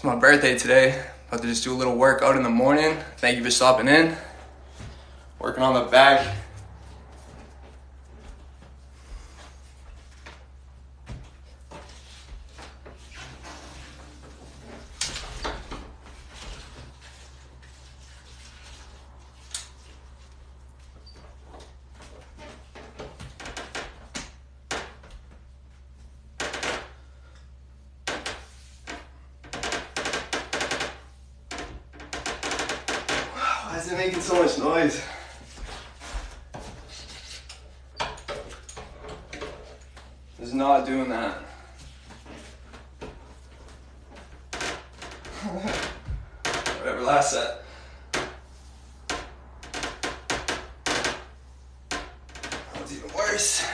It's my birthday today. About to just do a little workout in the morning. Thank you for stopping in. Working on the back. Why is it making so much noise? It's not doing that. Whatever, last set. That's even worse.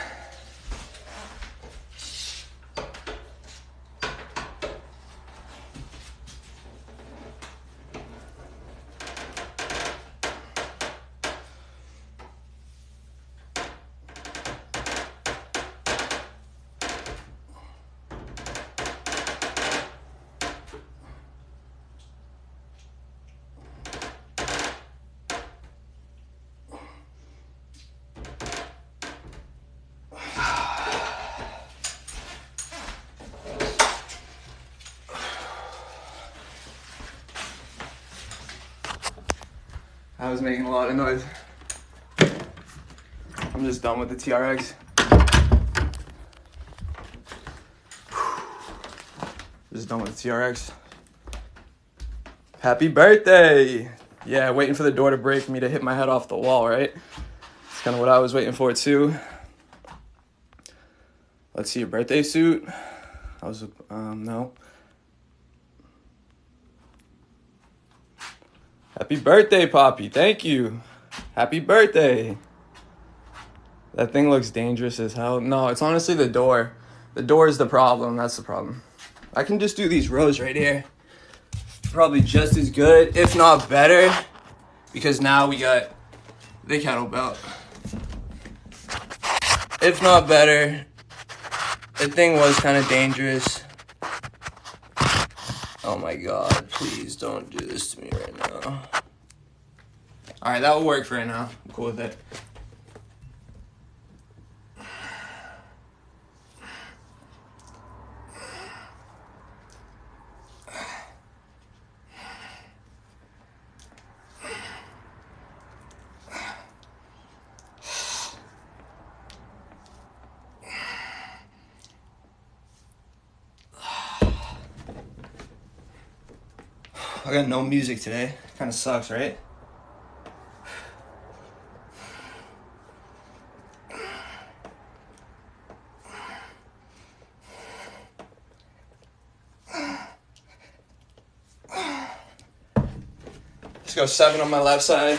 I was making a lot of noise. I'm just done with the TRX. Just done with the TRX. Happy birthday! Yeah, waiting for the door to break for me to hit my head off the wall, right? That's kind of what I was waiting for too. Let's see your birthday suit. No. Happy birthday, Poppy. Thank you. Happy birthday. That thing looks dangerous as hell. No, it's honestly the door. The door is the problem. That's the problem. I can just do these rows right here. Probably just as good, if not better, because now we got the kettlebell. If not better, the thing was kind of dangerous. Oh my God, please don't do this to me right now. All right, that will work for right now. I'm cool with it. I got no music today. Kind of sucks, right? Let's go 7 on my left side,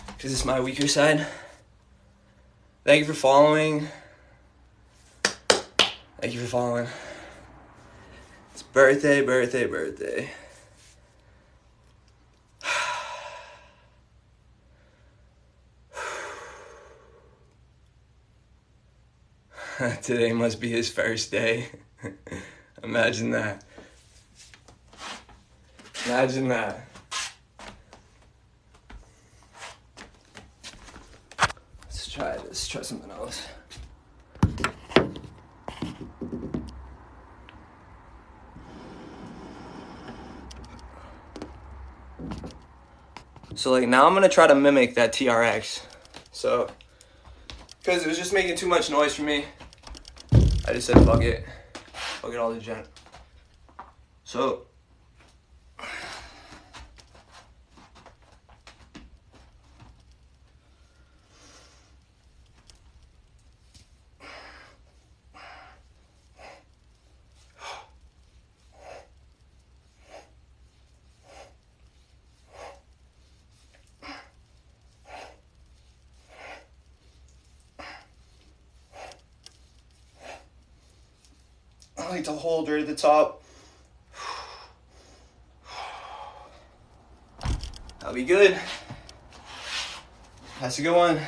because it's my weaker side. Thank you for following. Thank you for following. It's birthday. Today must be his first day. Imagine that. Imagine that. Let's try something else. So like now I'm gonna try to mimic that TRX. So, because it was just making too much noise for me, I just said fuck it all the gen. So I like to hold right at the top. That'll be good. That's a good one.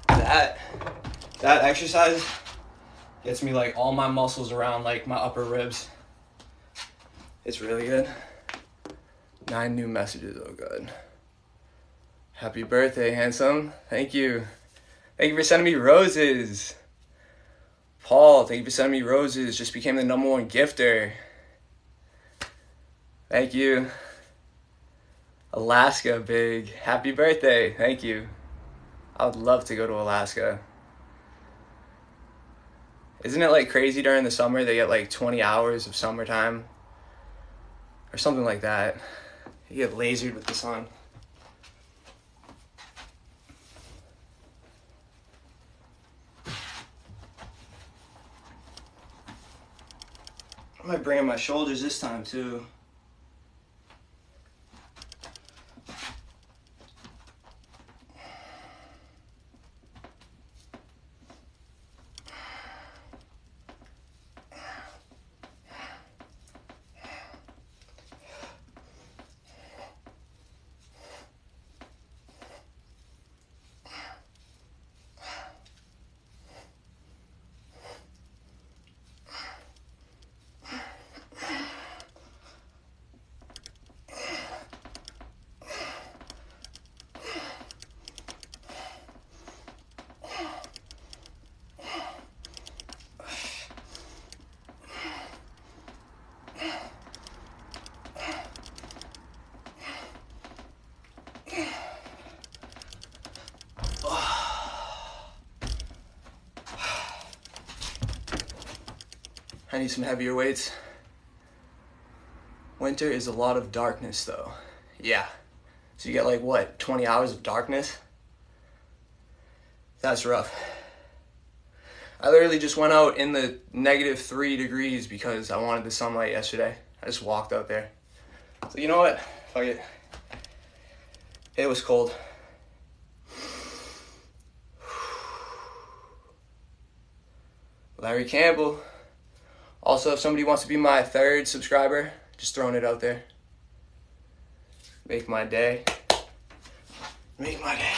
That That exercise gets me like all my muscles around like my upper ribs. It's really good. 9 new messages, oh god. Happy birthday, handsome. Thank you. Thank you for sending me roses. Paul, thank you for sending me roses. Just became the #1 gifter. Thank you. Alaska, big. Happy birthday. Thank you. I would love to go to Alaska. Isn't it like crazy during the summer they get like 20 hours of summertime? Or something like that. You get lasered with the sun. I might bring in my shoulders this time too. I need some heavier weights. Winter is a lot of darkness though. Yeah. So you get like what, 20 hours of darkness? That's rough. I literally just went out in the -3 degrees because I wanted the sunlight yesterday. I just walked out there. So you know what? Fuck it. It was cold. Larry Campbell. Also, if somebody wants to be my 3rd subscriber, just throwing it out there. Make my day. Make my day.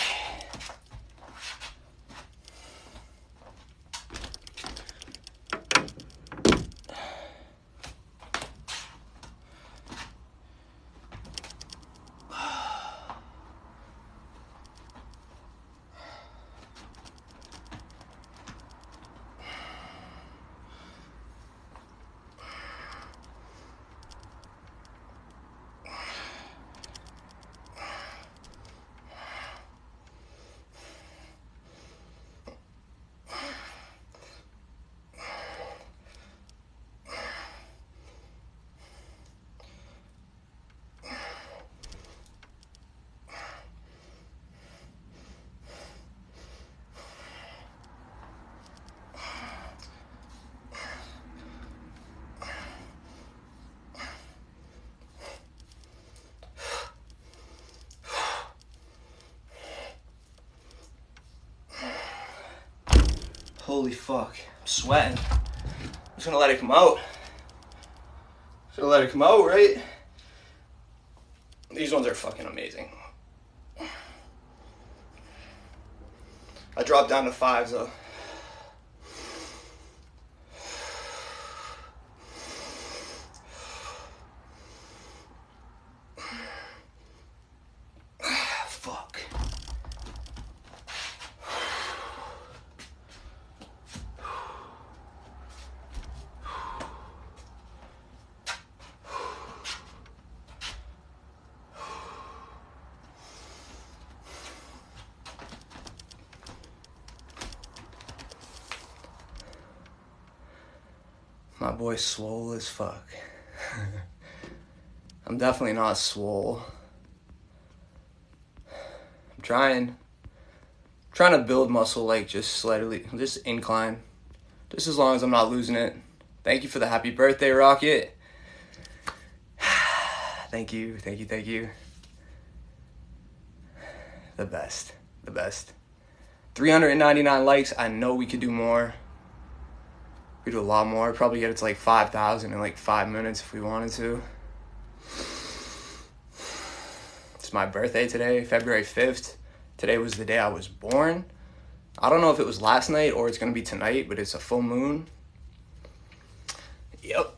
Holy fuck, I'm sweating. I'm just gonna let it come out. Just gonna let it come out, right? These ones are fucking amazing. I dropped down to 5s though. Fuck. My boy's swole as fuck. I'm definitely not swole. I'm trying to build muscle, like just slightly, just incline. Just as long as I'm not losing it. Thank you for the happy birthday, Rocket. Thank you. The best. 399 likes. I know we could do more. We could do a lot more. Probably get it to like 5,000 in like 5 minutes if we wanted to. It's my birthday today, February 5th. Today was the day I was born. I don't know if it was last night or it's gonna be tonight, but it's a full moon. Yep.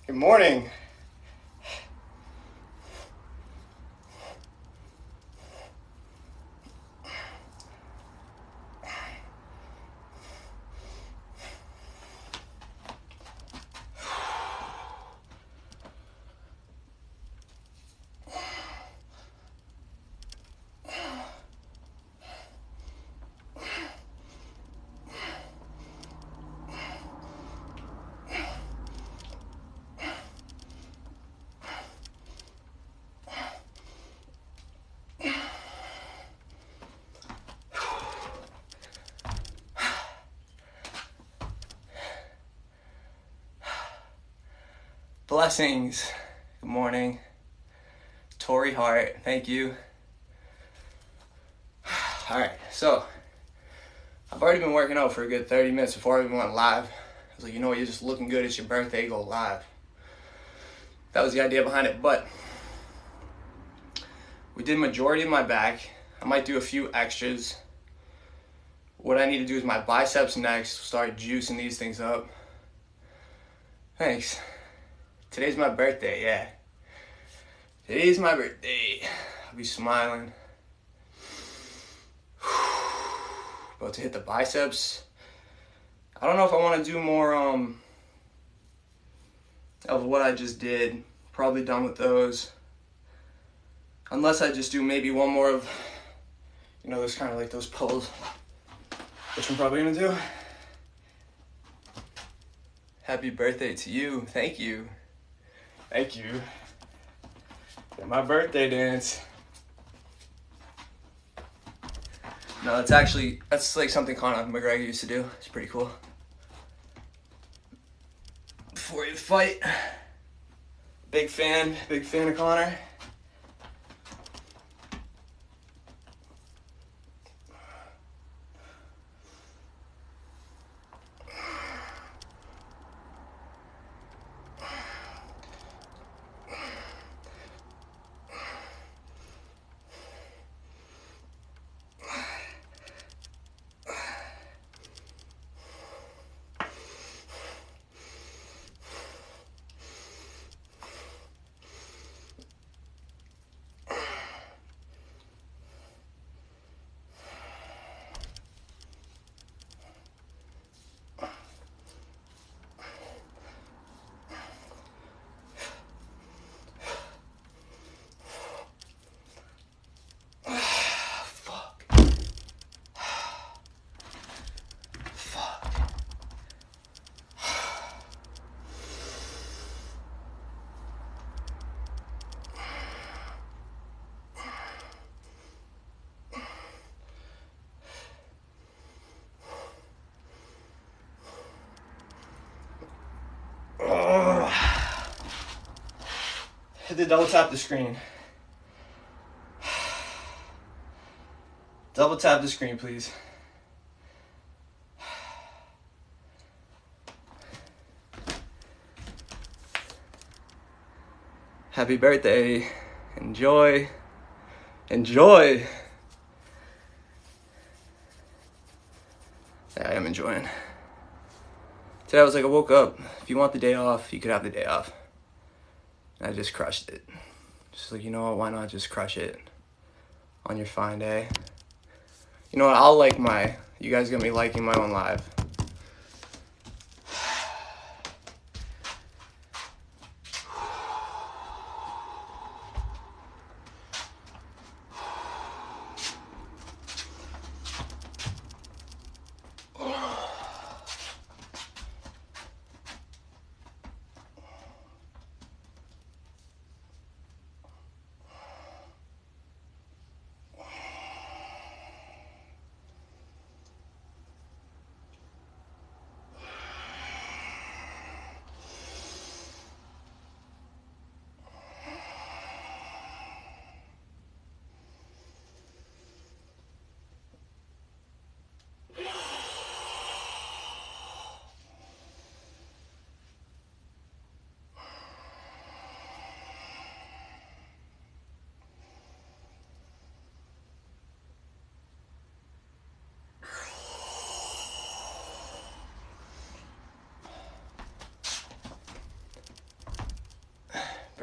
Good morning. Blessings. Good morning. Tori Hart, thank you. Alright, so I've already been working out for a good 30 minutes before I even went live. I was like, you know what, you're just looking good, it's your birthday, go live. That was the idea behind it, but we did majority of my back. I might do a few extras. What I need to do is my biceps next, start juicing these things up. Thanks. Today's my birthday, yeah. Today's my birthday. I'll be smiling. About to hit the biceps. I don't know if I want to do more of what I just did. Probably done with those. Unless I just do maybe one more of, you know, those kind of like those pulls. Which I'm probably going to do. Happy birthday to you. Thank you. Thank you. My birthday dance. No, that's like something Conor McGregor used to do. It's pretty cool. Before you fight. Big fan of Conor. Hit the double tap the screen. Double tap the screen, please. Happy birthday. Enjoy. Enjoy. Yeah, I am enjoying. Today I was like, I woke up. If you want the day off, you could have the day off. And I just crushed it. Just like, you know what, why not just crush it on your fine day? You know what, I'll like you guys got me liking my own live.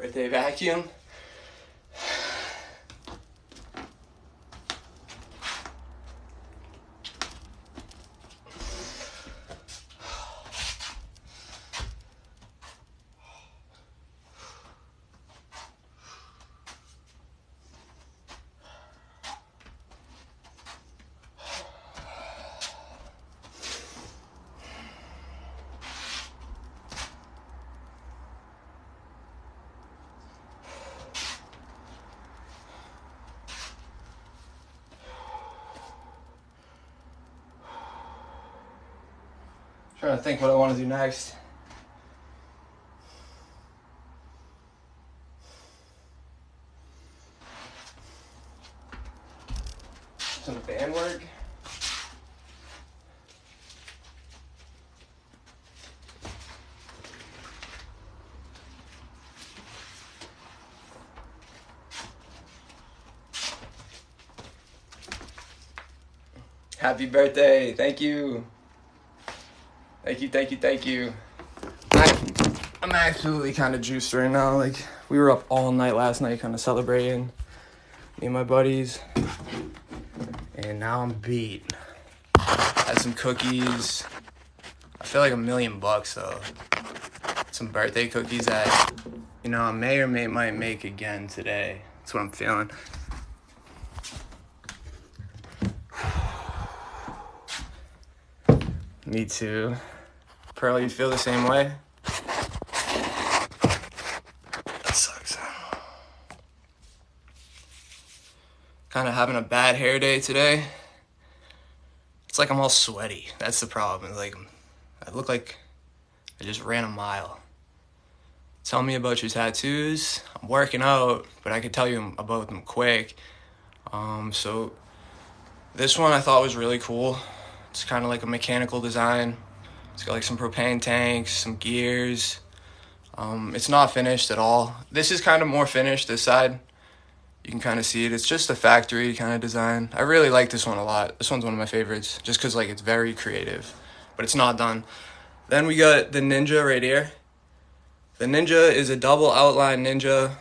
Birthday vacuum. Trying to think what I want to do next. Some band work. Happy birthday. Thank you. Thank you, thank you, thank you. I'm absolutely kind of juiced right now. Like, we were up all night last night kind of celebrating, me and my buddies. And now I'm beat. Had some cookies. I feel like $1,000,000 though. Some birthday cookies that, you know, I may or might make again today. That's what I'm feeling. Me too. Pearl, you feel the same way? That sucks. Kind of having a bad hair day today. It's like I'm all sweaty. That's the problem. Like, I look like I just ran a mile. Tell me about your tattoos. I'm working out, but I could tell you about them quick. So this one I thought was really cool. It's kind of like a mechanical design. It's got like some propane tanks, some gears. It's not finished at all. This is kind of more finished, this side. You can kind of see it. It's just a factory kind of design. I really like this one a lot. This one's one of my favorites, just because like it's very creative, but it's not done. Then we got the Ninja right here. The Ninja is a double outline Ninja.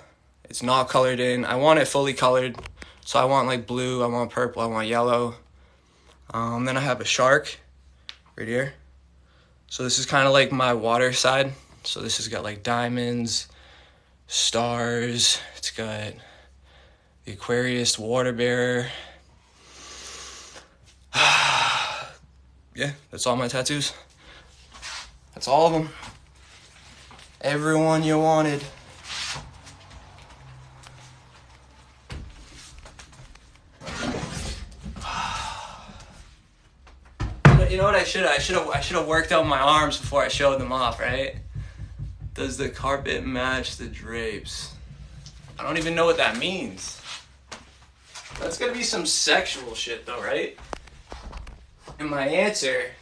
It's not colored in. I want it fully colored. So I want like blue, I want purple, I want yellow. Then I have a shark right here. So this is kind of like my water side. So this has got like diamonds, stars. It's got the Aquarius water bearer. Yeah, that's all my tattoos. That's all of them. Everyone you wanted. You know what I should have worked out my arms before I showed them off, right? Does the carpet match the drapes? I don't even know what that means. That's gonna be some sexual shit though, right? And my answer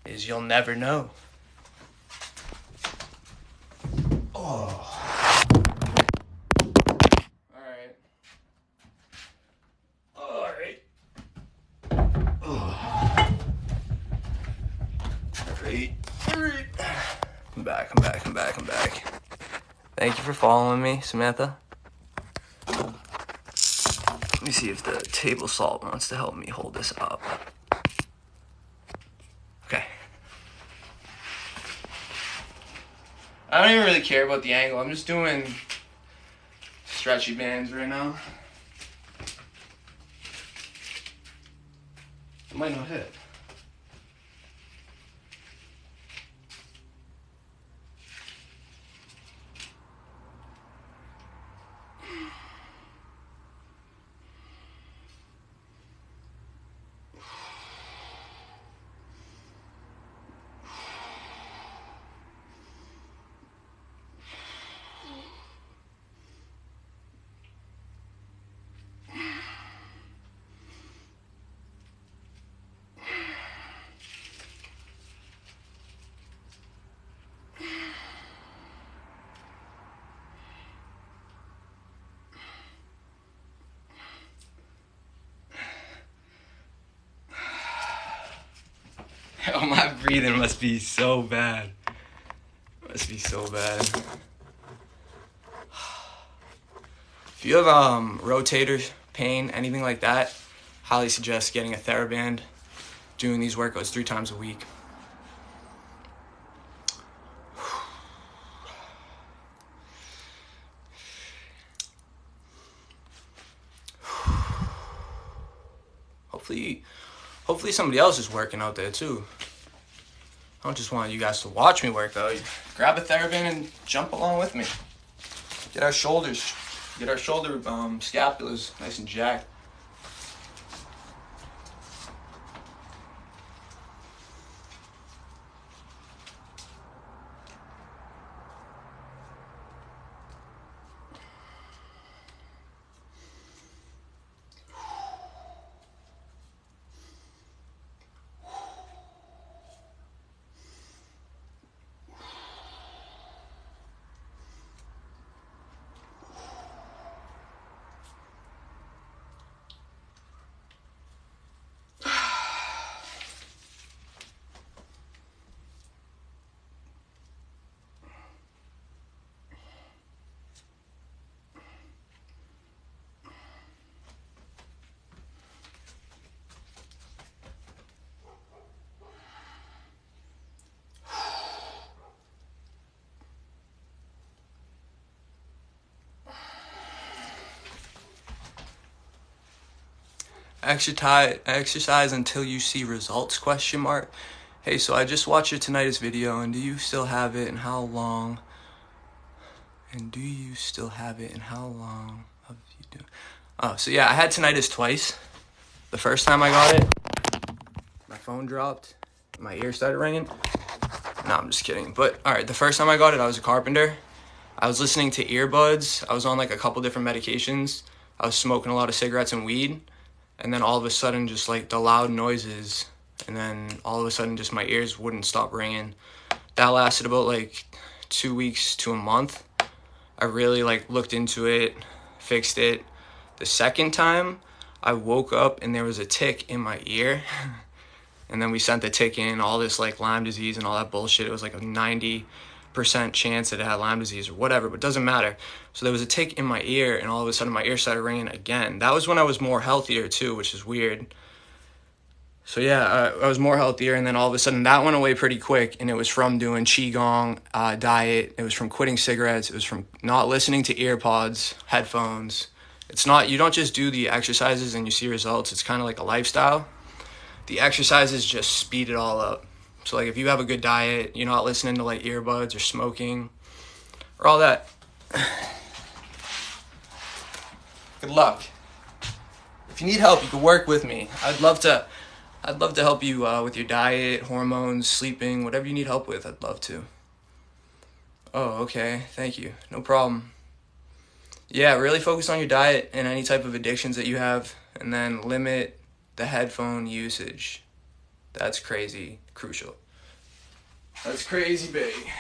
is you'll never know. Oh. Alright. Alright. Oh. Alright. I'm back. Thank you for following me, Samantha. Let me see if the table salt wants to help me hold this up. Okay. I don't even really care about the angle. I'm just doing stretchy bands right now. It might not hit. Oh, my breathing must be so bad. Must be so bad. If you have rotator pain, anything like that, highly suggest getting a TheraBand, doing these workouts 3 times a week. Hopefully somebody else is working out there too. I don't just want you guys to watch me work out. Grab a TheraBand and jump along with me. Get our shoulder scapulas nice and jacked. Exercise until you see results, ? Hey, so I just watched your tinnitus video, and do you still have it, and how long? Have you do? Oh, so yeah, I had tinnitus twice. The first time I got it, my phone dropped, my ear started ringing. No, I'm just kidding. But all right, the first time I got it, I was a carpenter. I was listening to earbuds. I was on like a couple different medications. I was smoking a lot of cigarettes and weed. And then all of a sudden, just like the loud noises, and then all of a sudden, just my ears wouldn't stop ringing. That lasted about like 2 weeks to a month. I really like looked into it, fixed it. The second time, I woke up and there was a tick in my ear. And then we sent the tick in, all this like Lyme disease and all that bullshit. It was like a 90% chance that it had Lyme disease or whatever, but it doesn't matter. So there was a tick in my ear, and all of a sudden my ear started ringing again. That was when I was more healthier too, which is weird. So yeah, I was more healthier, and then all of a sudden that went away pretty quick, and it was from doing Qigong diet. It was from quitting cigarettes. It was from not listening to earpods, headphones. It's not, you don't just do the exercises and you see results. It's kind of like a lifestyle. The exercises just speed it all up. So like if you have a good diet, you're not listening to like earbuds or smoking or all that. Good luck. If you need help, you can work with me. I'd love to help you with your diet, hormones, sleeping, whatever you need help with. I'd love to. Oh, okay. Thank you. No problem. Yeah, really focus on your diet and any type of addictions that you have, and then limit the headphone usage. That's crucial. That's crazy, baby.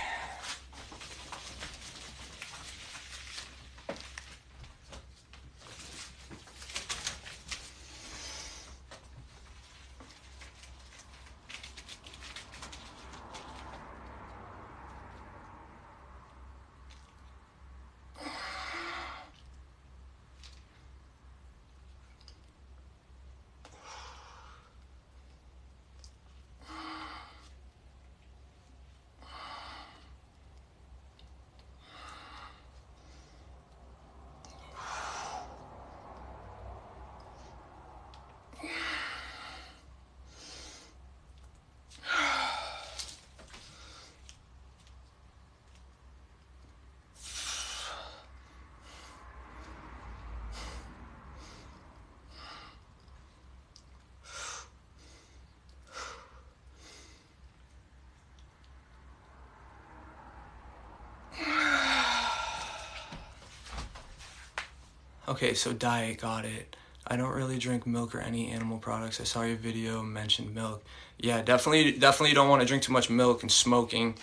Okay, so diet, got it. I don't really drink milk or any animal products. I saw your video mentioned milk. Yeah, definitely don't want to drink too much milk and smoking,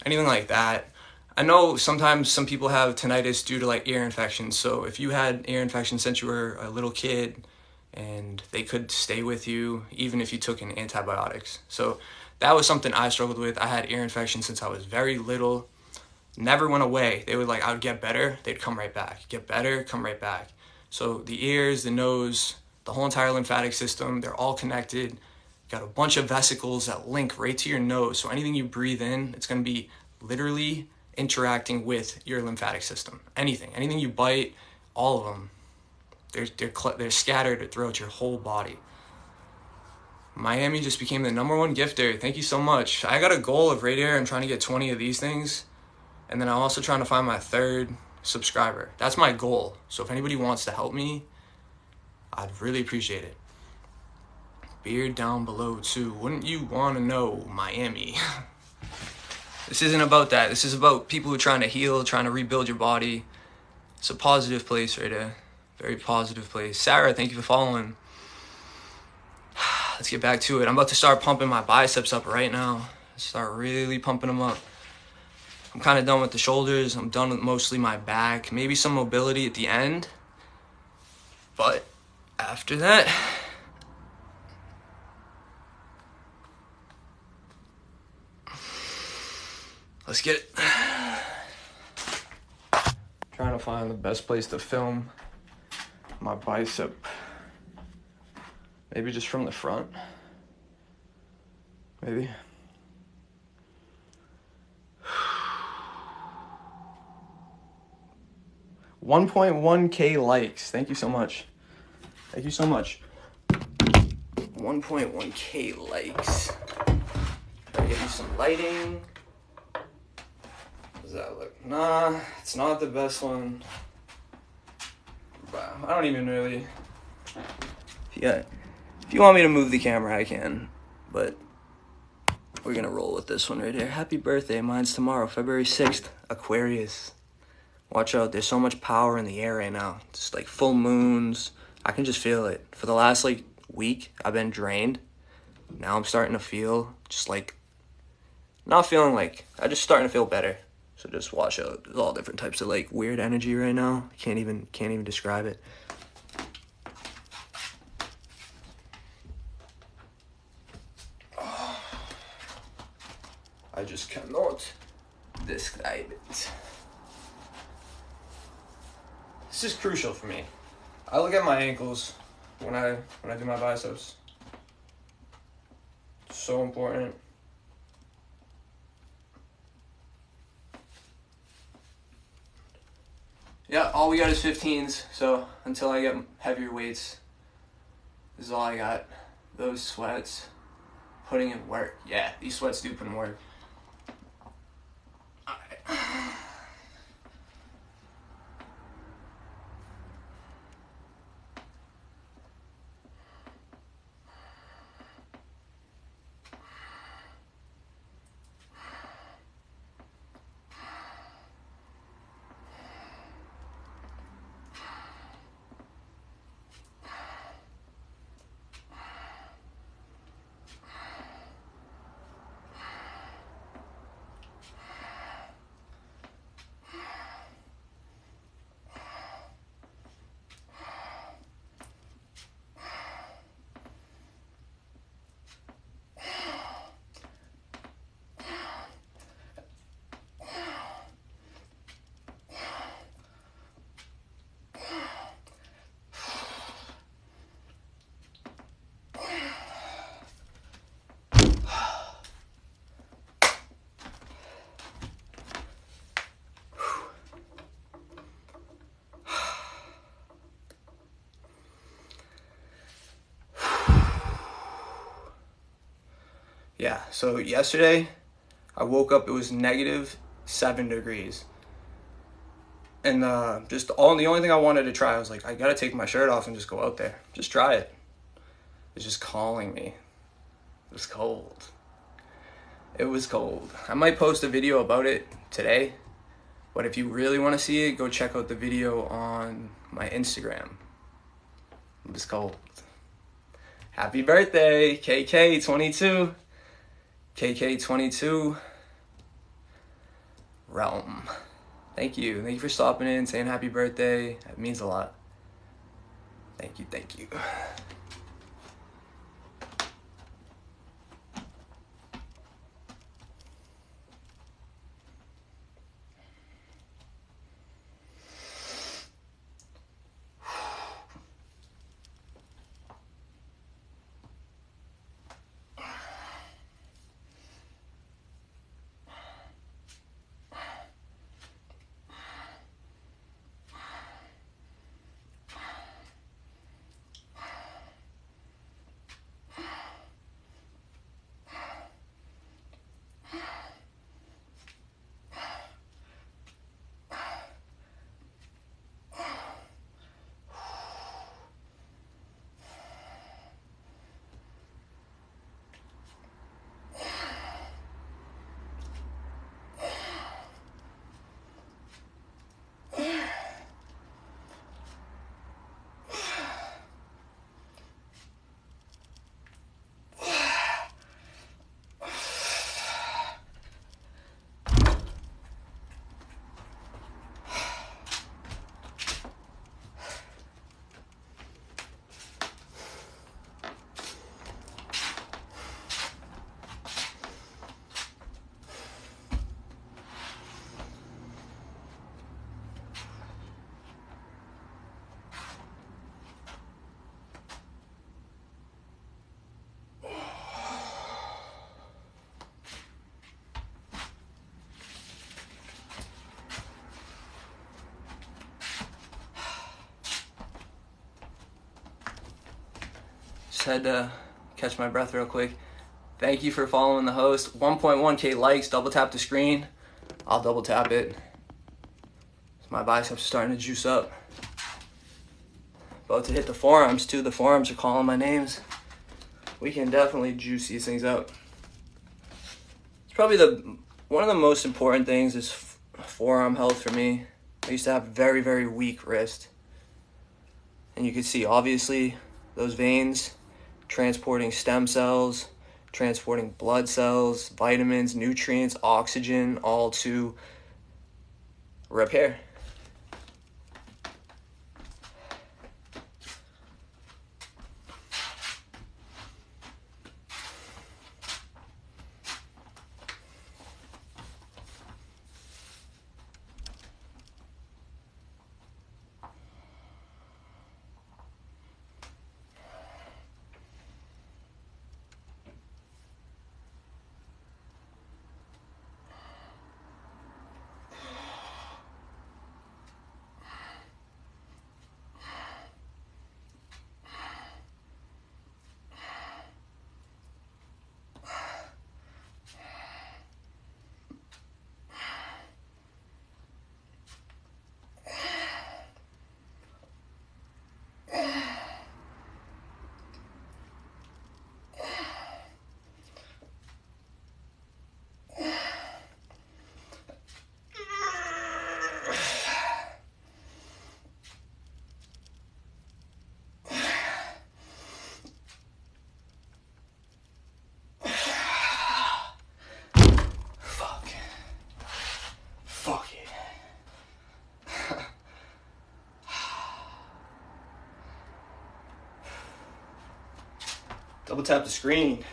anything like that. I know sometimes some people have tinnitus due to like ear infections. So if you had ear infections since you were a little kid, and they could stay with you even if you took in antibiotics. So that was something I struggled with. I had ear infections since I was very little. never went away. They would like, I would get better, they'd come right back. Get better, come right back. So the ears, the nose, the whole entire lymphatic system, they're all connected. Got a bunch of vesicles that link right to your nose. So anything you breathe in, it's going to be literally interacting with your lymphatic system. Anything you bite, all of them, they're scattered throughout your whole body. Miami just became the #1 gifter. Thank you so much. I got a goal of right here. I'm trying to get 20 of these things. And then I'm also trying to find my 3rd subscriber. That's my goal. So if anybody wants to help me, I'd really appreciate it. Beard down below too. Wouldn't you want to know, Miami? This isn't about that. This is about people who are trying to heal, trying to rebuild your body. It's a positive place right there. Very positive place. Sarah, thank you for following. Let's get back to it. I'm about to start pumping my biceps up right now. Start really pumping them up. I'm kind of done with the shoulders. I'm done with mostly my back. Maybe some mobility at the end. But after that, let's get it. Trying to find the best place to film my bicep. Maybe just from the front. Maybe. $1.1K likes. Thank you so much. Thank you so much. 1.1K likes. Try to get you some lighting. Does that look? Nah, it's not the best one. Wow, I don't even really. Yeah, if you want me to move the camera, I can. But we're gonna roll with this one right here. Happy birthday. Mine's tomorrow, February 6th. Aquarius. Watch out, there's so much power in the air right now. Just like full moons. I can just feel it. For the last like week, I've been drained. Now I'm starting to feel just like, not feeling like, I'm just starting to feel better. So just watch out. There's all different types of like weird energy right now. Can't even describe it. I just cannot describe it. This is crucial for me. I look at my ankles when I do my biceps. It's so important. Yeah, all we got is 15s, so until I get heavier weights, this is all I got. Those sweats, putting in work. Yeah, these sweats do put in work. Yeah, so yesterday I woke up, it was -7 degrees. And the only thing I wanted to try, I was like, I gotta take my shirt off and just go out there. Just try it. It's just calling me. It was cold. It was cold. I might post a video about it today, but if you really want to see it, go check out the video on my Instagram. It was cold. Happy birthday, KK22. KK22 Realm. Thank you. Thank you for stopping in, saying happy birthday. That means a lot. Thank you, thank you. Just had to catch my breath real quick. Thank you for following the host. 1.1K likes. Double tap the screen. I'll double tap it. My biceps are starting to juice up. About to hit the forearms too. The forearms are calling my names. We can definitely juice these things up. It's probably one of the most important things is forearm health for me. I used to have very, very weak wrist. And you can see, obviously, those veins transporting stem cells, transporting blood cells, vitamins, nutrients, oxygen, all to repair. Double tap the screen.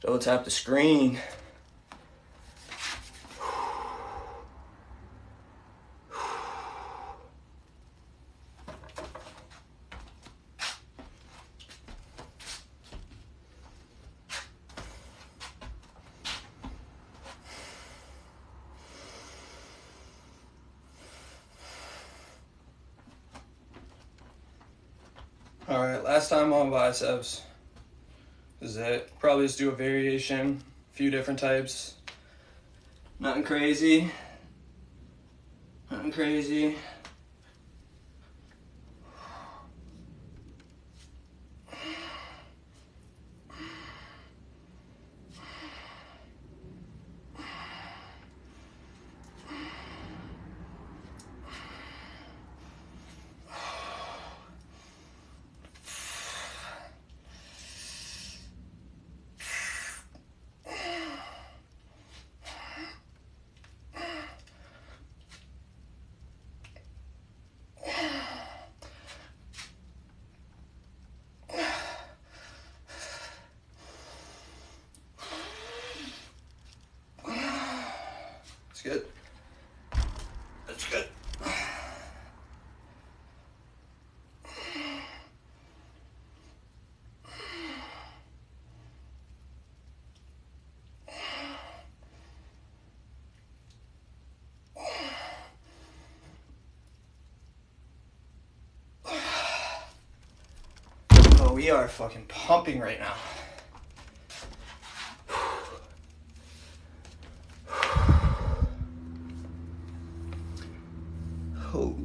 Double tap the screen. All right, last time on biceps. This is it. Probably just do a variation, a few different types. Nothing crazy. Nothing crazy. That's good. That's good. Oh, we are fucking pumping right now. Oh.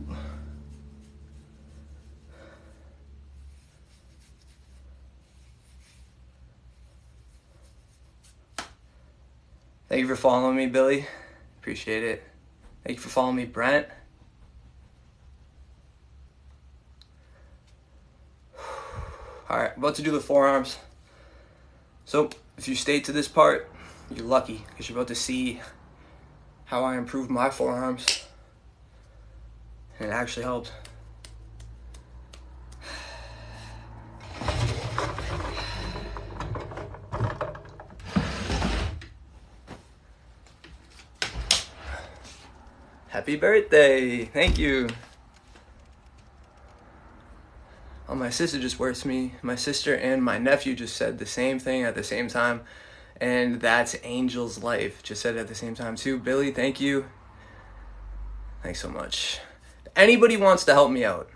Thank you for following me, Billy. Appreciate it. Thank you for following me, Brent. Alright, about to do the forearms. So, if you stayed to this part, you're lucky, because you're about to see how I improved my forearms. And it actually helped. Happy birthday! Thank you. Oh, my sister just works me. My sister and my nephew just said the same thing at the same time. And that's Angel's Life. Just said it at the same time too. Billy, thank you. Thanks so much. If anybody wants to help me out,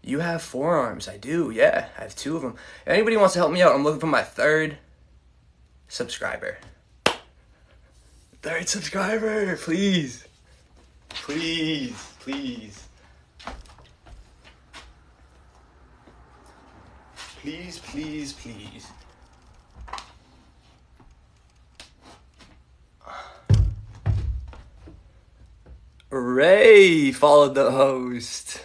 you have forearms. I do, yeah. I have 2 of them. If anybody wants to help me out, I'm looking for my 3rd subscriber. 3rd subscriber, please. Please, please. Please, please, please. Ray followed the host.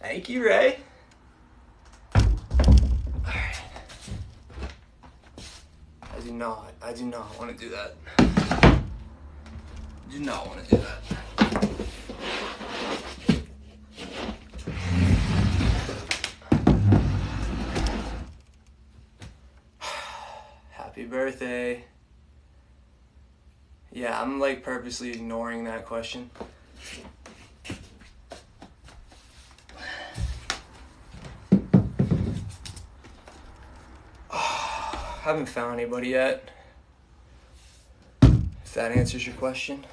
Thank you, Ray. Alright. I do not want to do that. Do not want to do that. Happy birthday. Yeah, I'm like purposely ignoring that question. Haven't found anybody yet. If that answers your question.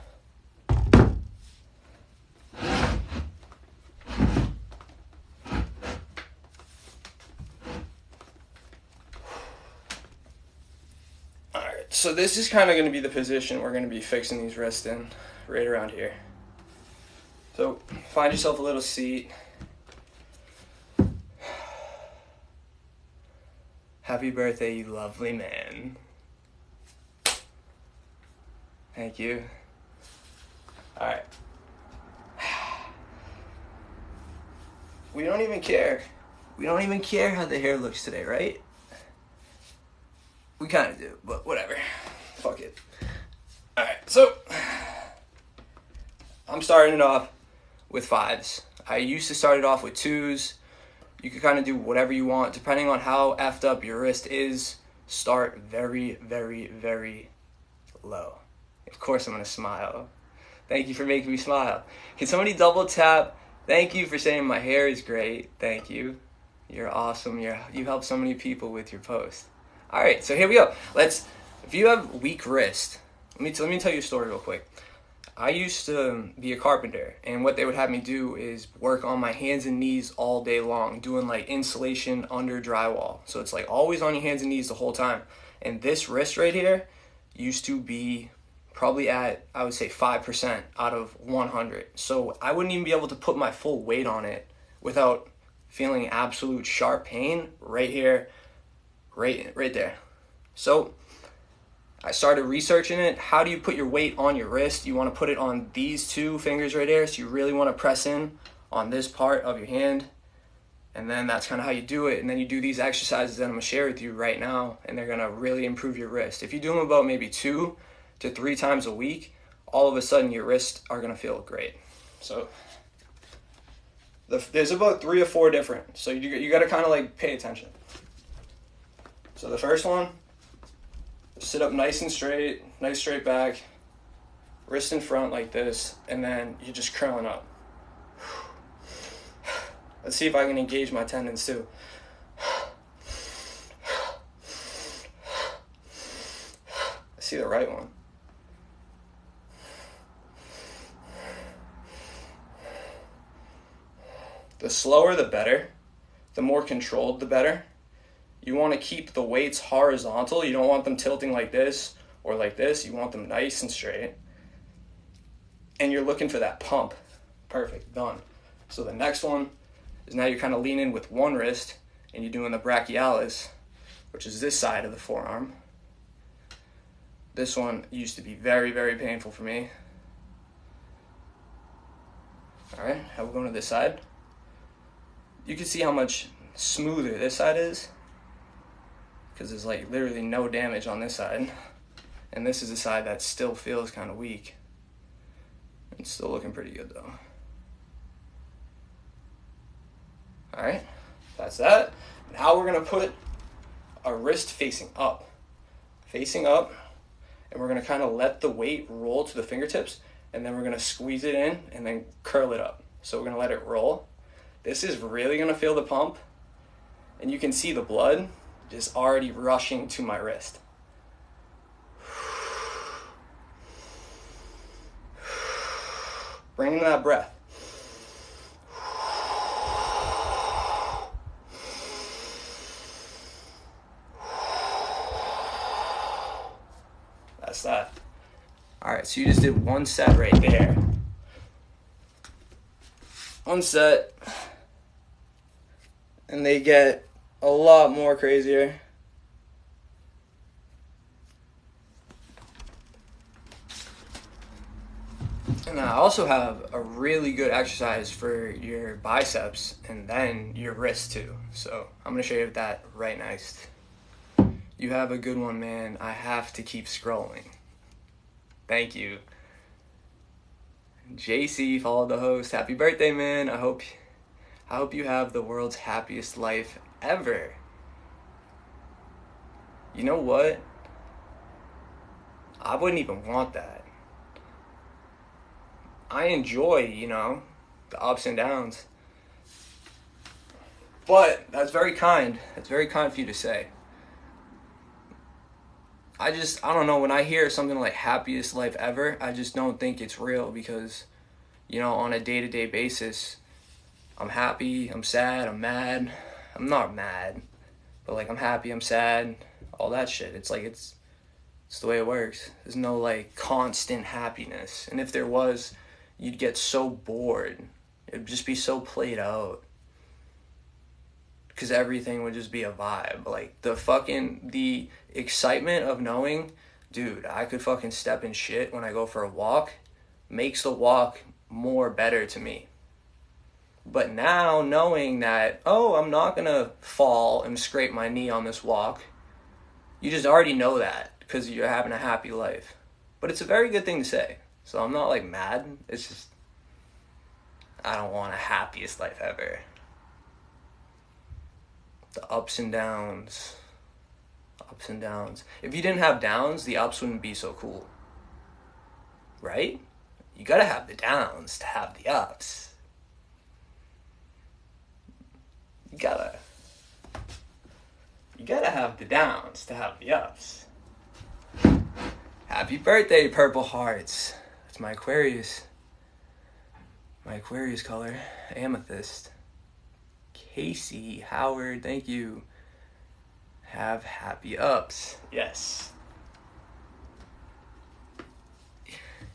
Alright, so this is kind of going to be the position we're going to be fixing these wrists in, right around here. So find yourself a little seat. Happy birthday, you lovely man. Thank you. Alright. We don't even care. We don't even care how the hair looks today, right? We kind of do, but whatever. Fuck it. Alright, so I'm starting it off with 5s. I used to start it off with 2s. You can kind of do whatever you want. Depending on how effed up your wrist is, start very, very, very low. Of course I'm going to smile. Thank you for making me smile. Can somebody double tap? Thank you for saying my hair is great. Thank you. You're awesome. You help so many people with your post. All right, so here we go. If you have weak wrist, let me tell you a story real quick. I used to be a carpenter, and what they would have me do is work on my hands and knees all day long, doing like insulation under drywall. So it's like always on your hands and knees the whole time. And this wrist right here used to be probably at, I would say, 5% out of 100. So I wouldn't even be able to put my full weight on it without feeling absolute sharp pain right here, right there. So I started researching it. How do you put your weight on your wrist? You want to put it on these 2 fingers right there. So you really want to press in on this part of your hand. And then that's kind of how you do it. And then you do these exercises that I'm going to share with you right now. And they're going to really improve your wrist. If you do them about maybe 2 to 3 times a week, all of a sudden your wrists are going to feel great. So there's about 3 or 4 different. So you got to kind of like pay attention. So the first one, sit up nice and straight, nice straight back, wrist in front like this, and then you're just curling up. Let's see if I can engage my tendons too. I see the right one. The slower the better, the more controlled the better. You want to keep the weights horizontal. You don't want them tilting like this or like this. You want them nice and straight. And you're looking for that pump. Perfect, done. So the next one is now you're kind of leaning with one wrist and you're doing the brachialis, which is this side of the forearm. This one used to be very, very painful for me. All right, now we're going to this side. You can see how much smoother this side is, because there's like literally no damage on this side. And this is the side that still feels kind of weak. It's still looking pretty good though. All right, that's that. Now we're gonna put our wrist facing up, and we're gonna kind of let the weight roll to the fingertips, and then we're gonna squeeze it in and then curl it up. So we're gonna let it roll. This is really gonna feel the pump, and you can see the blood just already rushing to my wrist. Bring in that breath. That's that. All right, so you just did one set right there. One set. And they get a lot more crazier. And I also have a really good exercise for your biceps and then your wrist too. So I'm going to show you that right next. You have a good one, man. I have to keep scrolling. Thank you. JC followed the host. Happy birthday, man. I hope you have the world's happiest life ever. You know what? I wouldn't even want that. I enjoy, the ups and downs. But that's very kind. That's very kind for you to say. I don't know, when I hear something like happiest life ever, I just don't think it's real because, on a day-to-day basis, I'm happy, I'm sad, I'm mad. I'm not mad, but I'm happy, I'm sad, all that shit. It's the way it works. There's no constant happiness. And if there was, you'd get so bored. It'd just be so played out. Because everything would just be a vibe. The excitement of knowing, dude, I could fucking step in shit when I go for a walk makes the walk more better to me. But now knowing that, I'm not gonna fall and scrape my knee on this walk, you just already know that because you're having a happy life. But it's a very good thing to say. So I'm not mad. It's just, I don't want a happiest life ever. The ups and downs. Ups and downs. If you didn't have downs, the ups wouldn't be so cool. Right? You gotta have the downs to have the ups. You gotta have the downs to have the ups. Happy birthday, Purple Hearts. That's my Aquarius. My Aquarius color. Amethyst. Casey, Howard, thank you. Have happy ups. Yes.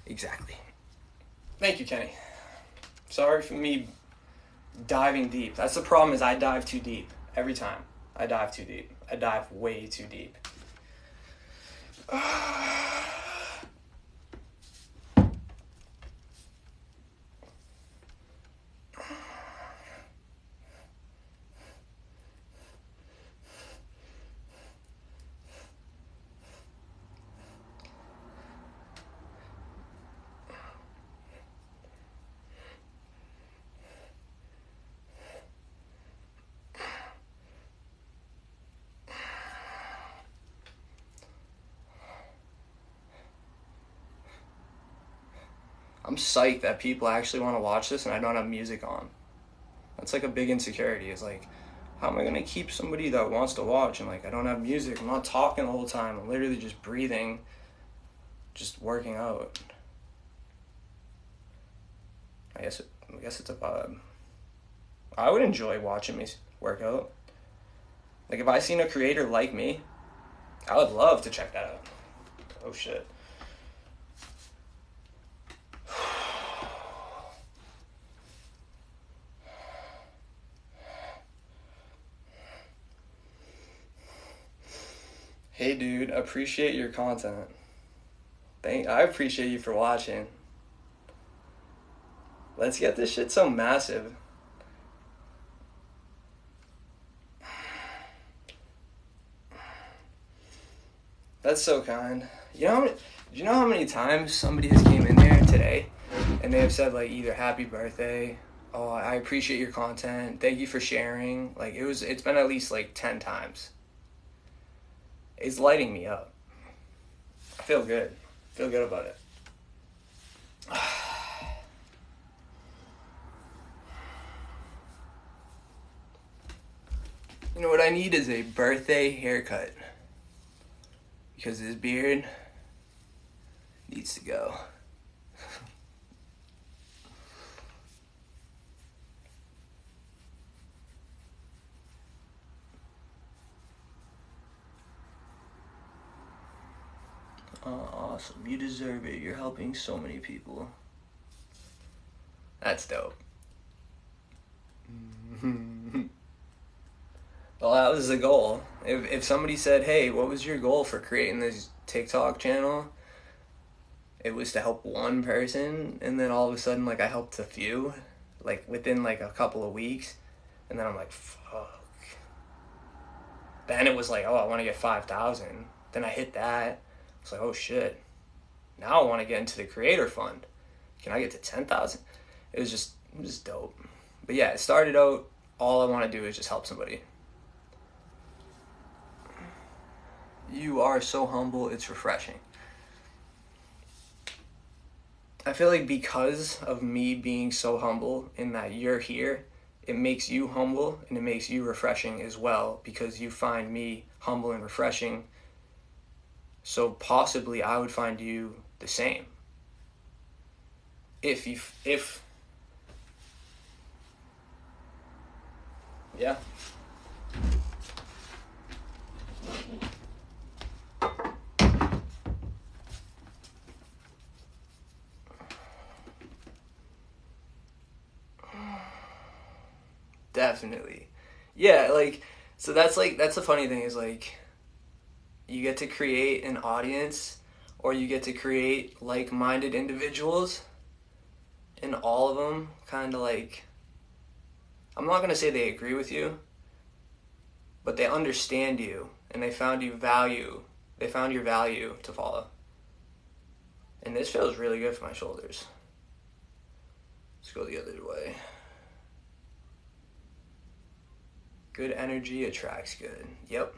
Exactly. Thank you, Kenny. Sorry for me diving deep. That's the problem, is I dive too deep. Every time. I dive too deep. I dive way too deep. I'm psyched that people actually want to watch this and I don't have music on. That's a big insecurity. It's how am I going to keep somebody that wants to watch and I don't have music, I'm not talking the whole time, I'm literally just breathing, just working out. I guess it's a vibe. I would enjoy watching me work out. If I seen a creator like me, I would love to check that out. Oh shit. Hey dude, appreciate your content. I appreciate you for watching. Let's get this shit so massive. That's so kind. Do you know how many times somebody has came in there today and they have said either happy birthday, oh, I appreciate your content, thank you for sharing. It's been at least 10 times. It's lighting me up. I feel good. Feel good about it. You know what I need is a birthday haircut. Because this beard needs to go. Awesome. You deserve it. You're helping so many people. That's dope. Well, that was the goal. If somebody said, hey, what was your goal for creating this TikTok channel? It was to help one person, and then all of a sudden, like, I helped a few, like, within, like, a couple of weeks, and then I'm like, fuck. Then it was like, oh, I want to get 5,000. Then I hit that. It's like, oh, shit. Now I want to get into the creator fund. Can I get to 10,000? It was just dope. But yeah, it started out, all I want to do is just help somebody. You are so humble, it's refreshing. I feel like because of me being so humble in that you're here, it makes you humble and it makes you refreshing as well, because you find me humble and refreshing. So possibly I would find you the same. If yeah. Definitely. Yeah, like, so that's the funny thing is, like, you get to create an audience, or you get to create like-minded individuals, and all of them kind of, like, I'm not going to say they agree with you, but they understand you, and they found your value to follow. And this feels really good for my shoulders. Let's go the other way. Good energy attracts good. Yep.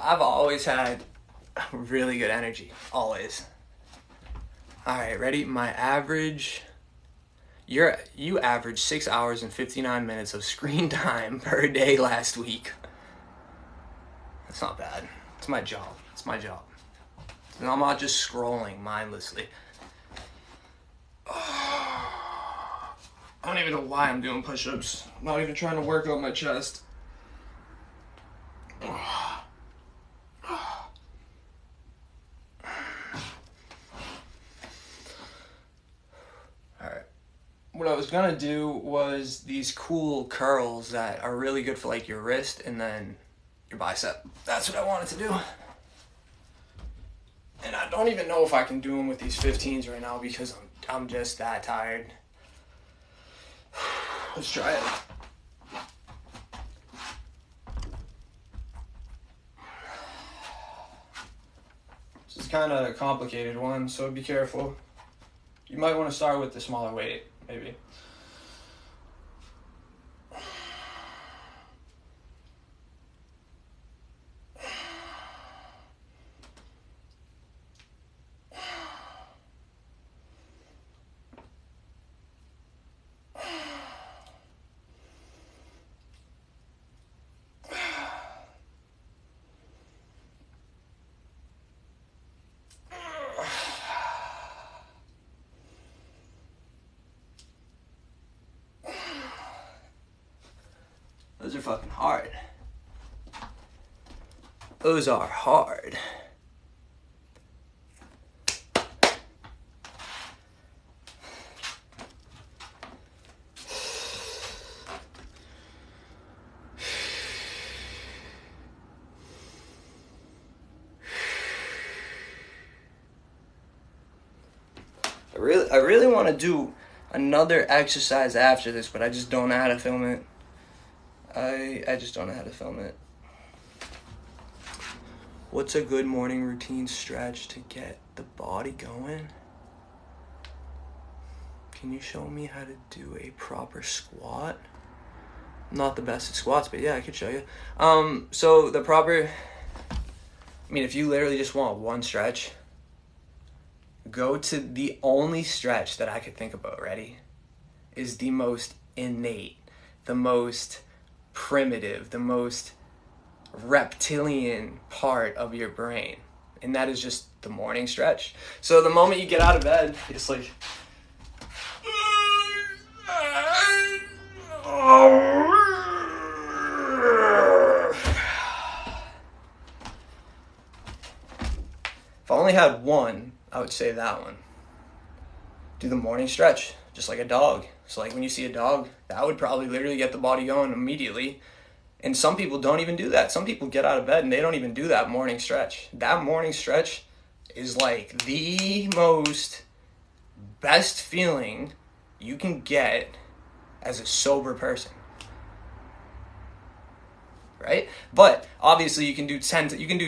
I've always had really good energy. Always. Alright, ready? My average... You averaged 6 hours and 59 minutes of screen time per day last week. That's not bad. It's my job. And I'm not just scrolling mindlessly. I don't even know why I'm doing push-ups. I'm not even trying to work out my chest. What I was gonna do was these cool curls that are really good for, like, your wrist and then your bicep. That's what I wanted to do. And I don't even know if I can do them with these 15s right now because I'm just that tired. Let's try it. This is kind of a complicated one, so be careful. You might want to start with the smaller weight, maybe. Those are fucking hard. Those are hard. I really want to do another exercise after this, but I just don't know how to film it. I just don't know how to film it. What's a good morning routine stretch to get the body going? Can you show me how to do a proper squat? I'm not the best at squats, but yeah, I could show you. So the proper... I mean, if you literally just want one stretch, Go to the only stretch that I could think about, ready? Is the most innate, the most primitive, the most reptilian part of your brain. And that is just the morning stretch. So the moment you get out of bed, it's like, if I only had one, I would say that one. Do the morning stretch, just like a dog. So like when you see a dog, that would probably literally get the body going immediately. And some people don't even do that. Some people get out of bed and they don't even do that morning stretch. That morning stretch is like the most best feeling you can get as a sober person. Right? But obviously you can do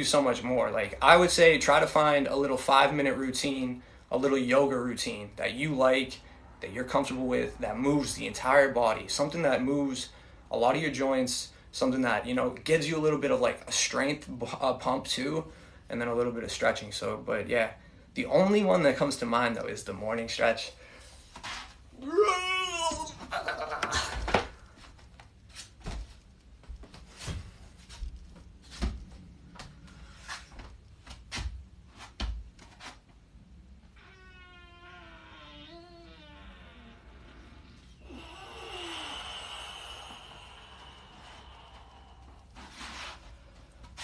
so much more. Like I would say try to find a little 5-minute routine, a little yoga routine that you like, that you're comfortable with, that moves the entire body, something that moves a lot of your joints, something that, you know, gives you a little bit of like a strength pump too, and then a little bit of stretching. So, but yeah, the only one that comes to mind though is the morning stretch.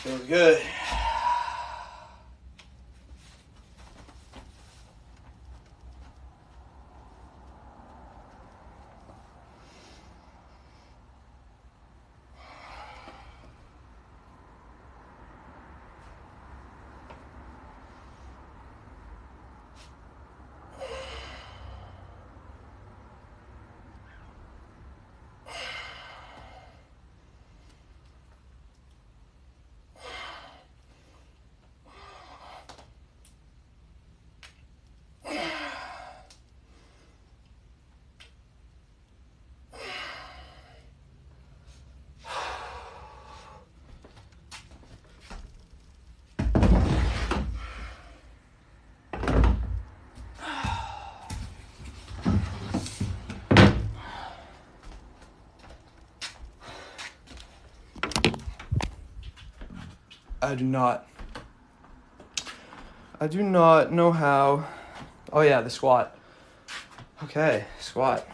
Feels good. I do not know how. Oh yeah, the squat. Okay, squat.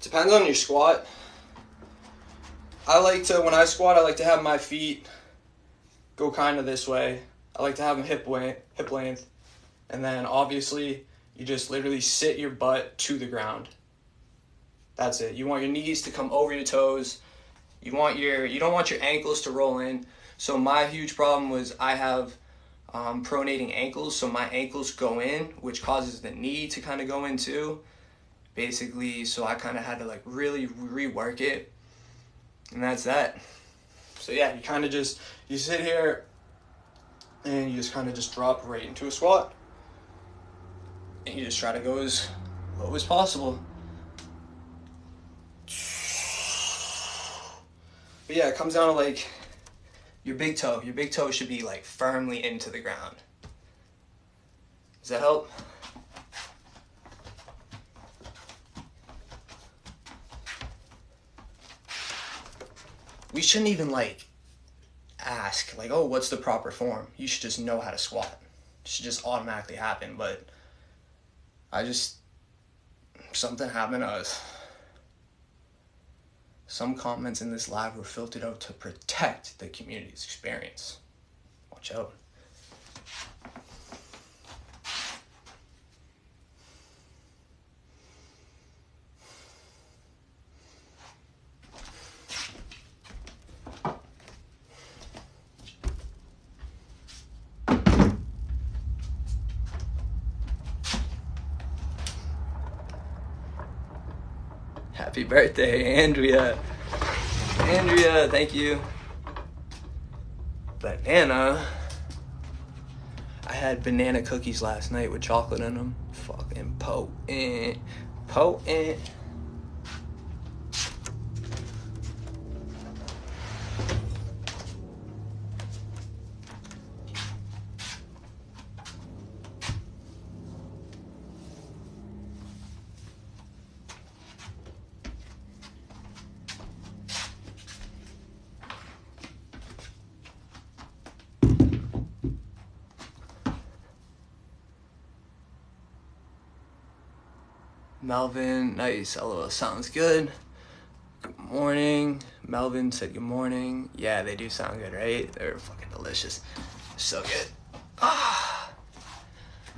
Depends on your squat. When I squat, I like to have my feet go kind of this way. I like to have them hip length. And then obviously, you just literally sit your butt to the ground. That's it. You want your knees to come over your toes. You don't want your ankles to roll in. So my huge problem was I have pronating ankles, so my ankles go in, which causes the knee to kind of go in too. Basically, so I kind of had to like really rework it. And that's that. So yeah, you sit here and you just kind of just drop right into a squat. And you just try to go as low as possible. But yeah, it comes down to like your big toe. Your big toe should be like firmly into the ground. Does that help? We shouldn't even like ask like, oh, what's the proper form? You should just know how to squat. It should just automatically happen. But something happened to us. Some comments in this live were filtered out to protect the community's experience. Watch out. Happy birthday, Andrea. Andrea, thank you. Banana. I had banana cookies last night with chocolate in them. Fucking potent. Potent. Melvin, nice. LOL, sounds good. Good morning. Melvin said good morning. Yeah, they do sound good, right? They're fucking delicious. So good.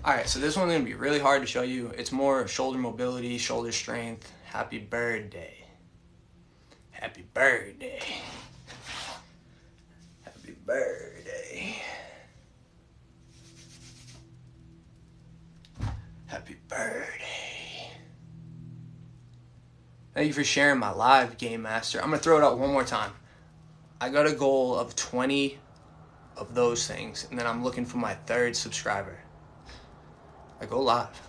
Alright, so this one's going to be really hard to show you. It's more shoulder mobility, shoulder strength. Happy birthday. Happy birthday. Happy birthday. Happy birthday. Thank you for sharing my live, Game Master. I'm going to throw it out one more time. I got a goal of 20 of those things, and then I'm looking for my 3rd subscriber. I go live.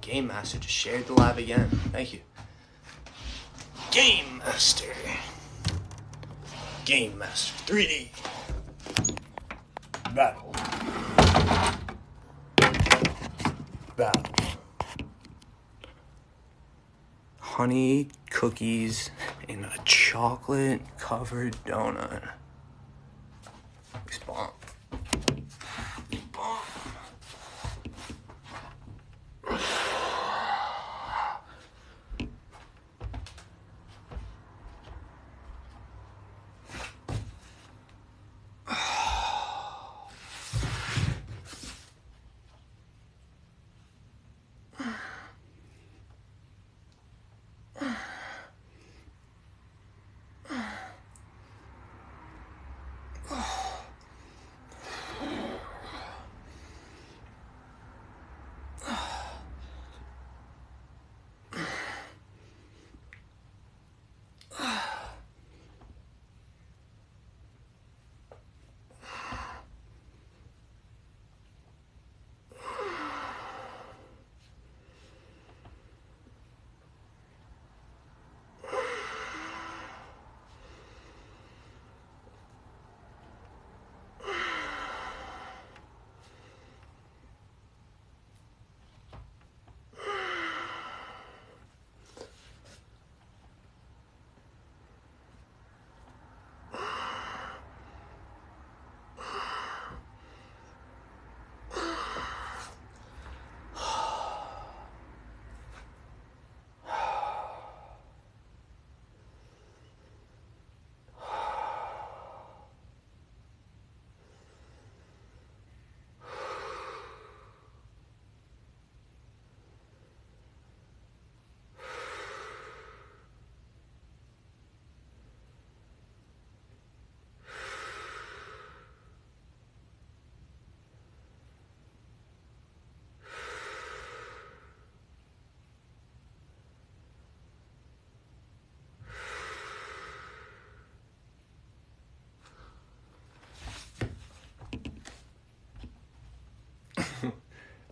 Game Master just shared the live again. Thank you. Game Master. Game Master 3D. Battle. Honey cookies in a chocolate covered donut. It's bomb.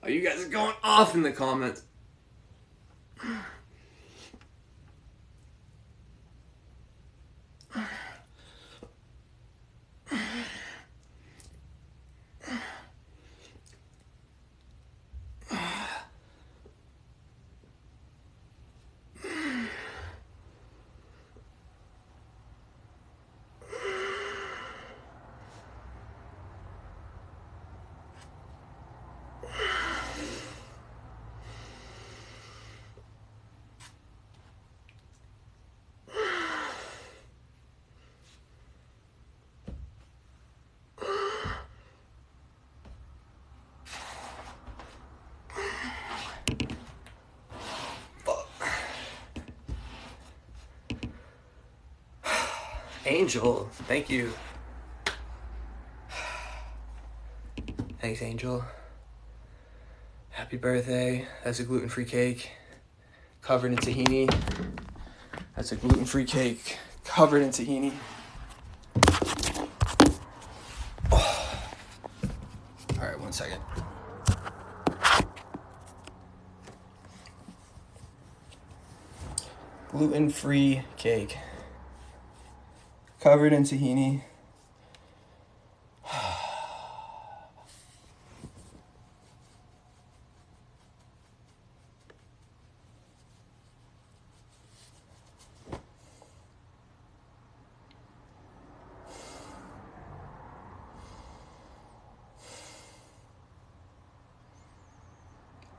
Oh, you guys are going off in the comments. Angel, thank you. Thanks, Angel. Happy birthday. That's a gluten-free cake covered in tahini. That's a gluten-free cake covered in tahini. Oh. All right, 1 second. Gluten-free cake covered in tahini.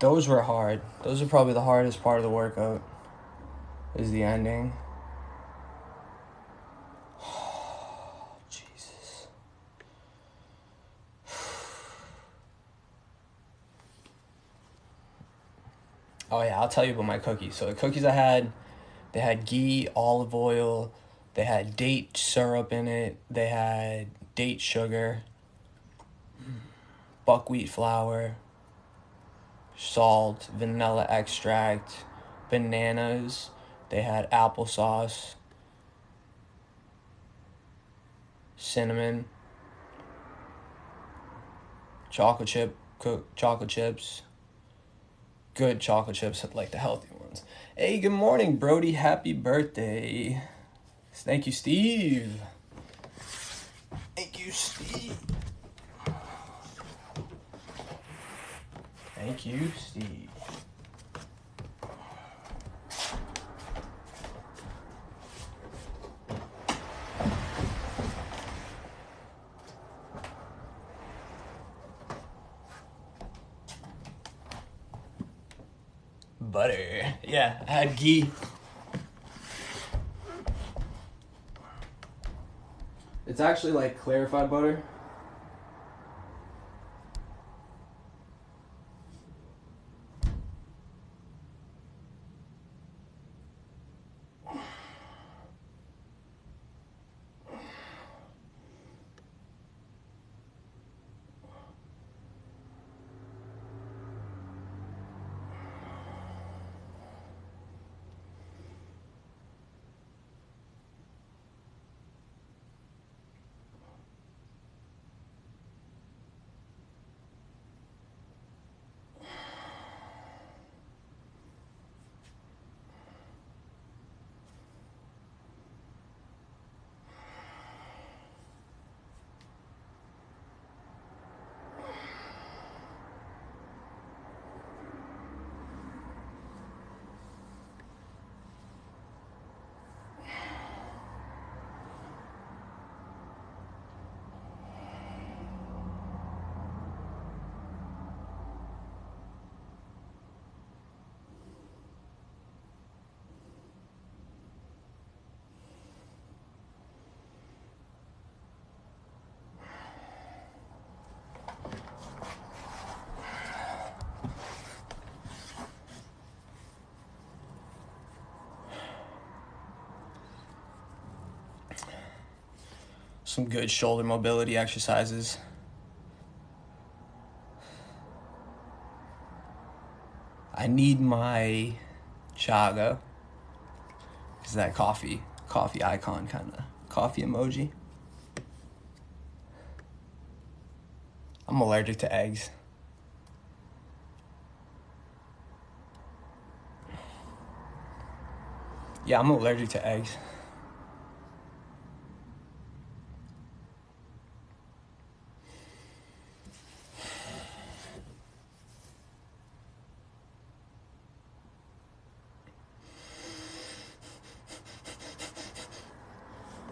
Those were hard. Those are probably the hardest part of the workout, is the ending. Jesus. Oh yeah, I'll tell you about my cookies. So the cookies I had, they had ghee, olive oil, they had date syrup in it, they had date sugar, buckwheat flour, salt, vanilla extract, bananas, they had applesauce, cinnamon, chocolate chips, good chocolate chips, like the healthy ones. Hey, good morning, Brody. Happy birthday. Thank you, Steve. Thank you, Steve. Thank you, Steve. Butter. Yeah, I had ghee. It's actually like clarified butter. Some good shoulder mobility exercises. I need my chaga. Is that coffee icon kind of coffee emoji? I'm allergic to eggs. Yeah, I'm allergic to eggs.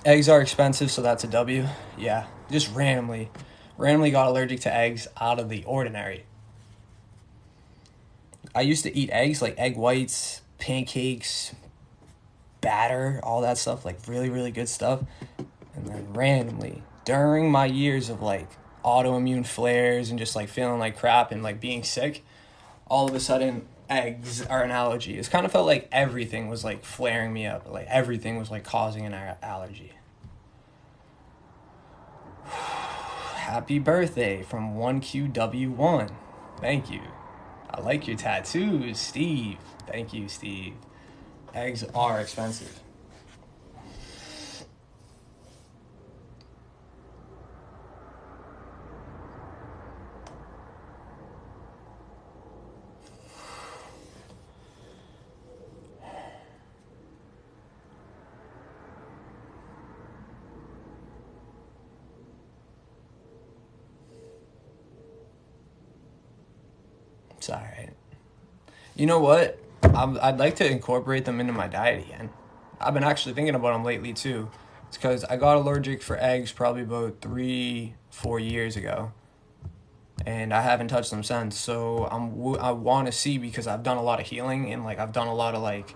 Eggs are expensive, so that's a W. Yeah, just randomly got allergic to eggs out of the ordinary. I used to eat eggs, like egg whites, pancakes, batter, all that stuff, like really, really good stuff. And then randomly, during my years of like autoimmune flares and just like feeling like crap and like being sick, all of a sudden eggs are an allergy. It's kind of felt like everything was like flaring me up. Like everything was like causing an allergy. Happy birthday from 1QW1. Thank you. I like your tattoos, Steve. Thank you, Steve. Eggs are expensive. It's all right. You know what? I'd like to incorporate them into my diet again. I've been actually thinking about them lately too. It's because I got allergic for eggs probably about 3-4 years ago. and I haven't touched them since. So I want to see, because I've done a lot of healing, and like I've done a lot of like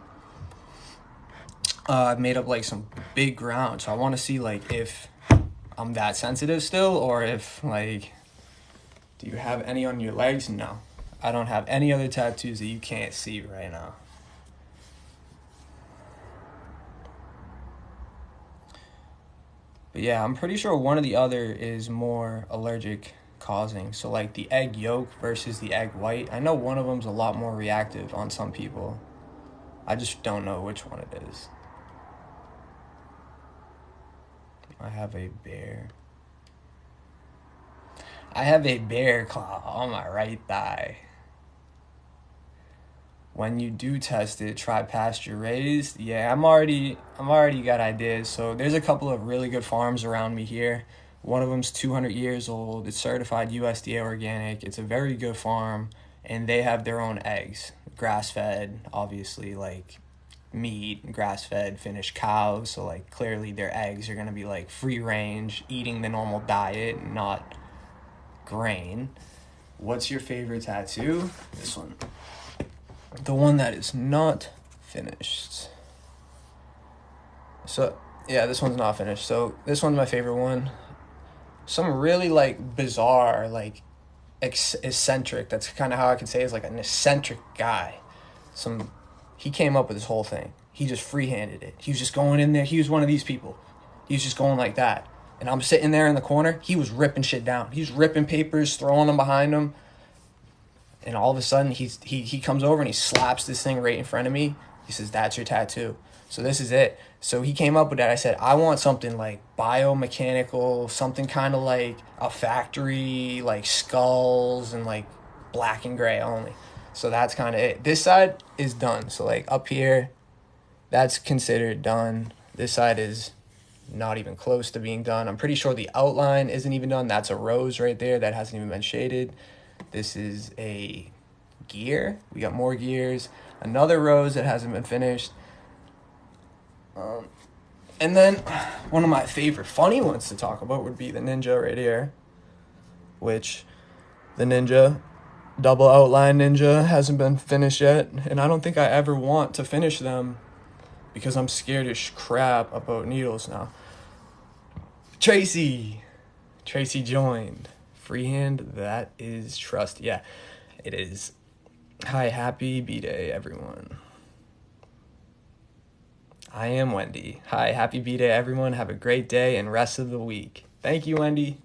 I've made up like some big ground. So I want to see like if I'm that sensitive still, or if like, do you have any on your legs? No, I don't have any other tattoos that you can't see right now. But yeah, I'm pretty sure one or the other is more allergic causing. So like the egg yolk versus the egg white. I know one of them's a lot more reactive on some people. I just don't know which one it is. I have a bear. I have a bear claw on my right thigh. When you do test it, try pasture raised. Yeah, I'm already got ideas. So there's a couple of really good farms around me here. One of them's 200 years old. It's certified USDA organic. It's a very good farm, and they have their own eggs, grass fed, obviously, like meat, grass fed, finished cows. So like clearly their eggs are gonna be like free range, eating the normal diet, not grain. What's your favorite tattoo? This one. The one that is not finished. So, yeah, this one's not finished. So, this one's my favorite one. Some really, like, bizarre, like, eccentric, that's kind of how I could say, is like an eccentric guy. He came up with this whole thing. He just free-handed it. He was just going in there. He was one of these people. He was just going like that. And I'm sitting there in the corner. He was ripping shit down. He was ripping papers, throwing them behind him. And all of a sudden, he comes over and he slaps this thing right in front of me. He says, "That's your tattoo." So this is it. So he came up with that. I said, I want something like biomechanical, something kind of like a factory, like skulls and like black and gray only. So that's kind of it. This side is done. So like up here, that's considered done. This side is not even close to being done. I'm pretty sure the outline isn't even done. That's a rose right there that hasn't even been shaded. This is a gear. We got more gears. Another rose that hasn't been finished. And then one of my favorite funny ones to talk about would be the ninja right here. Which the ninja, double outline ninja, hasn't been finished yet. And I don't think I ever want to finish them because I'm scared as crap about needles now. Tracy joined. Freehand, that is trust. Yeah, it is. Hi, happy B-Day, everyone. I am Wendy. Hi, happy B-Day, everyone. Have a great day and rest of the week. Thank you, Wendy.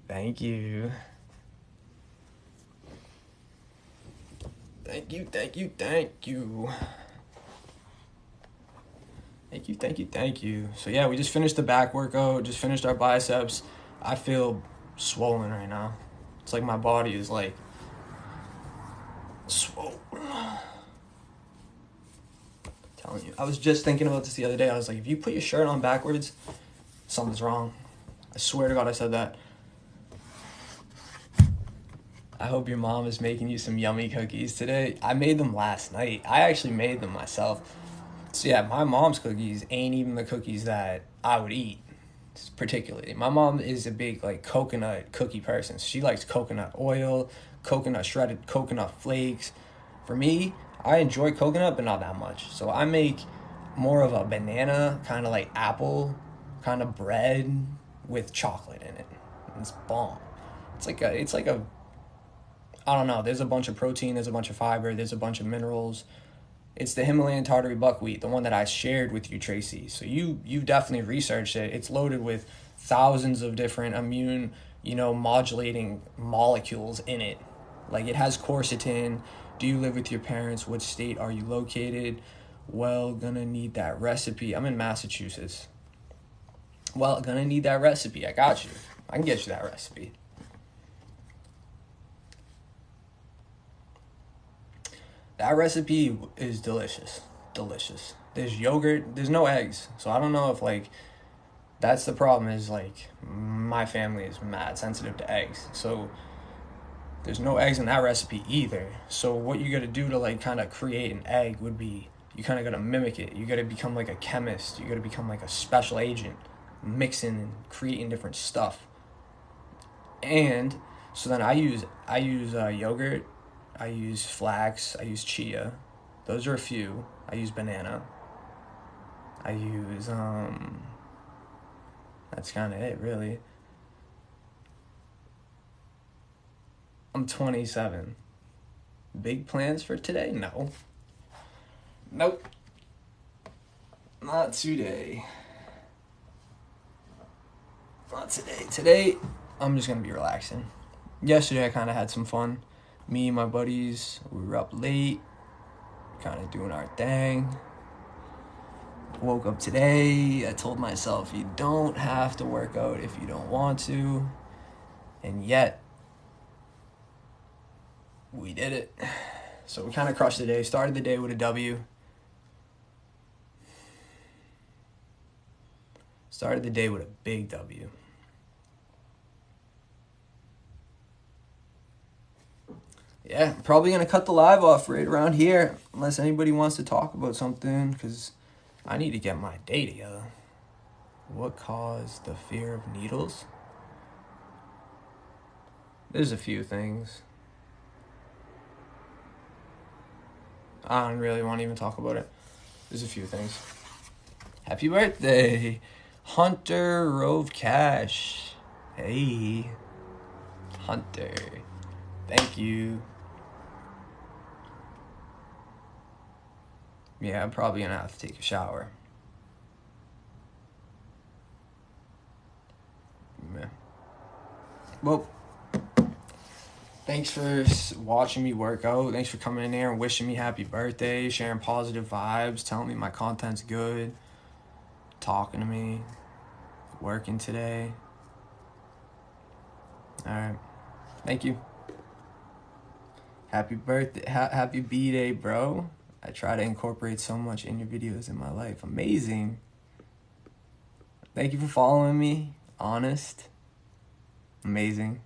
Thank you. Thank you. Thank you. So yeah, we just finished the back workout, just finished our biceps. I feel swollen right now. It's like my body is like swollen. Telling you. I was just thinking about this the other day. I was like, if you put your shirt on backwards, something's wrong. I swear to God I said that. I hope your mom is making you some yummy cookies today. I made them last night. I actually made them myself. So yeah, my mom's cookies ain't even the cookies that I would eat. Particularly, my mom is a big like coconut cookie person. She likes coconut oil, shredded coconut flakes. For me, I enjoy coconut, but not that much. So I make more of a banana, kind of like apple, kind of bread with chocolate in it. It's bomb. It's like a I don't know. There's a bunch of protein. There's a bunch of fiber. There's a bunch of minerals. It's the Himalayan tartary buckwheat, the one that I shared with you, Tracy. So you've definitely researched it. It's loaded with thousands of different immune, modulating molecules in it. Like it has quercetin. Do you live with your parents? What state are you located? Well, gonna need that recipe. I'm in Massachusetts. Well, gonna need that recipe. I got you. I can get you that recipe. That recipe is delicious. Delicious. There's yogurt. There's no eggs. So I don't know if, like, that's the problem is, like, my family is mad sensitive to eggs. So there's no eggs in that recipe either. So what you got to do to, like, kind of create an egg would be you kind of got to mimic it. You got to become, like, a chemist. You got to become, like, a special agent, mixing and creating different stuff. And so then I use yogurt, I use flax, I use chia. Those are a few. I use banana. I use that's kind of it, really. I'm 27. Big plans for today? No. Nope. Not today. Not today. Today, I'm just going to be relaxing. Yesterday, I kind of had some fun. Me and my buddies, we were up late, kind of doing our thing. Woke up today, I told myself, you don't have to work out if you don't want to. And yet, we did it. So we kind of crushed the day. Started the day with a W. Started the day with a big W. Yeah, I'm probably going to cut the live off right around here. Unless anybody wants to talk about something. Because I need to get my day together. What caused the fear of needles? There's a few things. I don't really want to even talk about it. There's a few things. Happy birthday, Hunter Rove Cash. Hey, Hunter. Thank you. Yeah, I'm probably going to have to take a shower. Yeah. Well, thanks for watching me work out. Thanks for coming in here and wishing me happy birthday, sharing positive vibes, telling me my content's good, talking to me, working today. All right. Thank you. Happy birthday. Happy B-Day, bro. I try to incorporate so much in your videos in my life. Amazing. Thank you for following me. Honest. Amazing.